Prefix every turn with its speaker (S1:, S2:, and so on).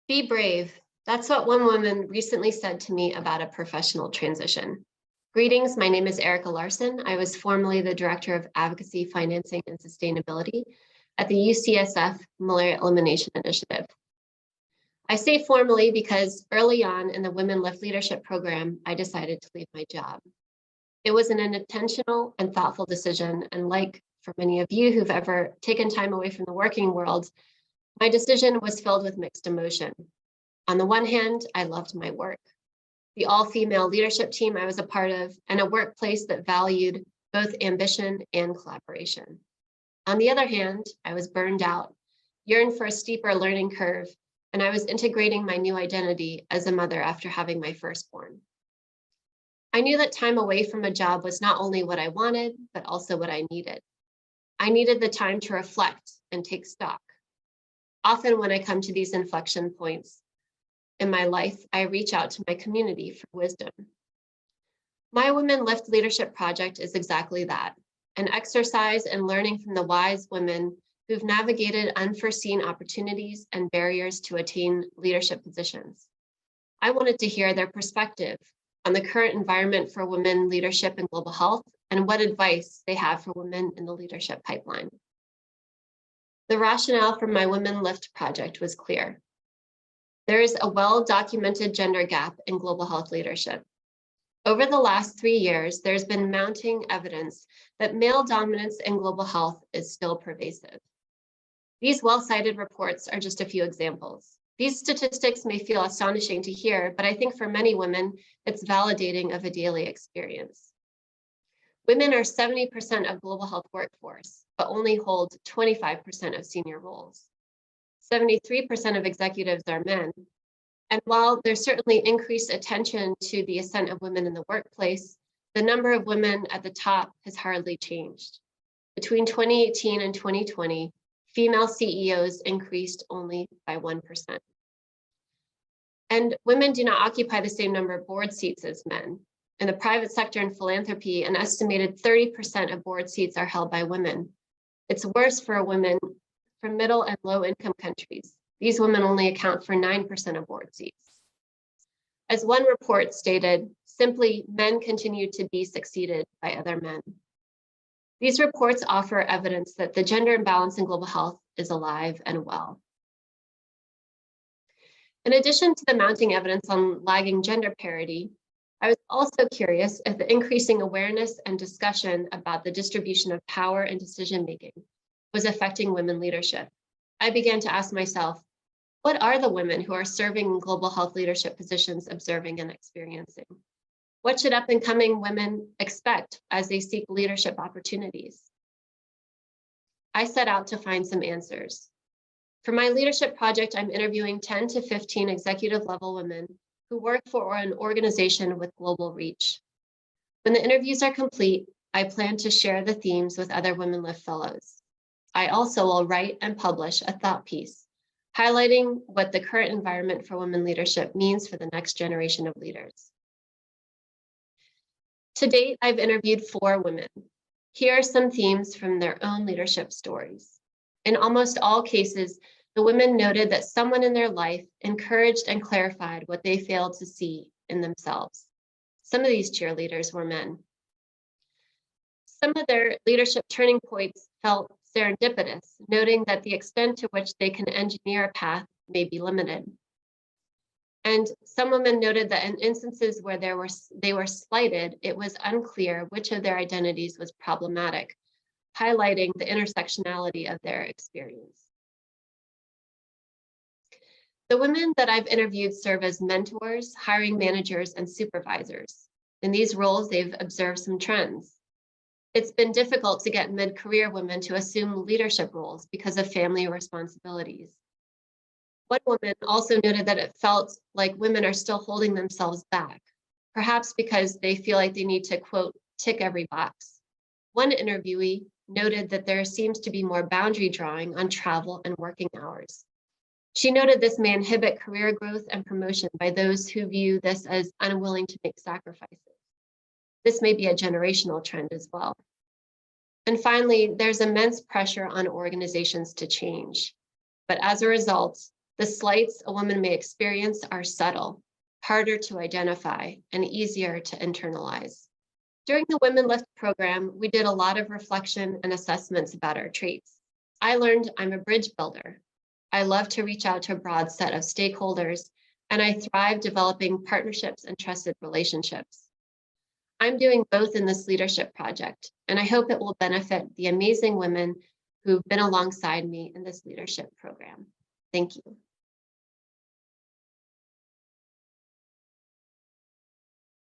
S1: Be brave. That's what one woman recently said to me about a professional transition. Greetings, my name is Erika Larson. I was formerly the Director of Advocacy, Financing, and Sustainability at the UCSF Malaria Elimination Initiative. I say formally because early on in the WomenLift leadership program, I decided to leave my job. It was an intentional and thoughtful decision, and like for many of you who've ever taken time away from the working world, my decision was filled with mixed emotion. On the one hand, I loved my work, the all-female leadership team I was a part of, and a workplace that valued both ambition and collaboration. On the other hand, I was burned out, yearned for a steeper learning curve, and I was integrating my new identity as a mother after having my firstborn. I knew that time away from a job was not only what I wanted, but also what I needed. I needed the time to reflect and take stock. Often when I come to these inflection points in my life, I reach out to my community for wisdom. My WomenLift Leadership Project is exactly that, an exercise in learning from the wise women who've navigated unforeseen opportunities and barriers to attain leadership positions. I wanted to hear their perspective on the current environment for women leadership and global health, and what advice they have for women in the leadership pipeline. The rationale for my WomenLift project was clear. There is a well-documented gender gap in global health leadership. Over the last 3 years, there's been mounting evidence that male dominance in global health is still pervasive. These well-cited reports are just a few examples. These statistics may feel astonishing to hear, but I think for many women, it's validating of a daily experience. Women are 70% of global health workforce, but only hold 25% of senior roles. 73% of executives are men. And while there's certainly increased attention to the ascent of women in the workplace, the number of women at the top has hardly changed. Between 2018 and 2020, female CEOs increased only by 1%. And women do not occupy the same number of board seats as men. In the private sector and philanthropy, an estimated 30% of board seats are held by women. It's worse for women from middle and low income countries. These women only account for 9% of board seats. As one report stated, simply men continue to be succeeded by other men. These reports offer evidence that the gender imbalance in global health is alive and well. In addition to the mounting evidence on lagging gender parity, I was also curious if the increasing awareness and discussion about the distribution of power and decision-making was affecting women leadership. I began to ask myself, what are the women who are serving in global health leadership positions observing and experiencing? What should up-and-coming women expect as they seek leadership opportunities? I set out to find some answers. For my leadership project, I'm interviewing 10 to 15 executive level women who work for an organization with global reach. When the interviews are complete, I plan to share the themes with other WomenLift fellows. I also will write and publish a thought piece highlighting what the current environment for women leadership means for the next generation of leaders. To date, I've interviewed 4 women. Here are some themes from their own leadership stories. In almost all cases, the women noted that someone in their life encouraged and clarified what they failed to see in themselves. Some of these cheerleaders were men. Some of their leadership turning points felt serendipitous, noting that the extent to which they can engineer a path may be limited. And some women noted that in instances where they were slighted, it was unclear which of their identities was problematic, highlighting the intersectionality of their experience. The women that I've interviewed serve as mentors, hiring managers, and supervisors. In these roles, they've observed some trends. It's been difficult to get mid-career women to assume leadership roles because of family responsibilities. One woman also noted that it felt like women are still holding themselves back, perhaps because they feel like they need to, quote, tick every box. One interviewee noted that there seems to be more boundary drawing on travel and working hours. She noted this may inhibit career growth and promotion by those who view this as unwilling to make sacrifices. This may be a generational trend as well. And finally, there's immense pressure on organizations to change. But as a result, The slights a woman may experience are subtle, harder to identify, and easier to internalize. During the WomenLift program, we did a lot of reflection and assessments about our traits. I learned I'm a bridge builder. I love to reach out to a broad set of stakeholders, and I thrive developing partnerships and trusted relationships. I'm doing both in this leadership project, and I hope it will benefit the amazing women who've been alongside me in this leadership program. Thank you.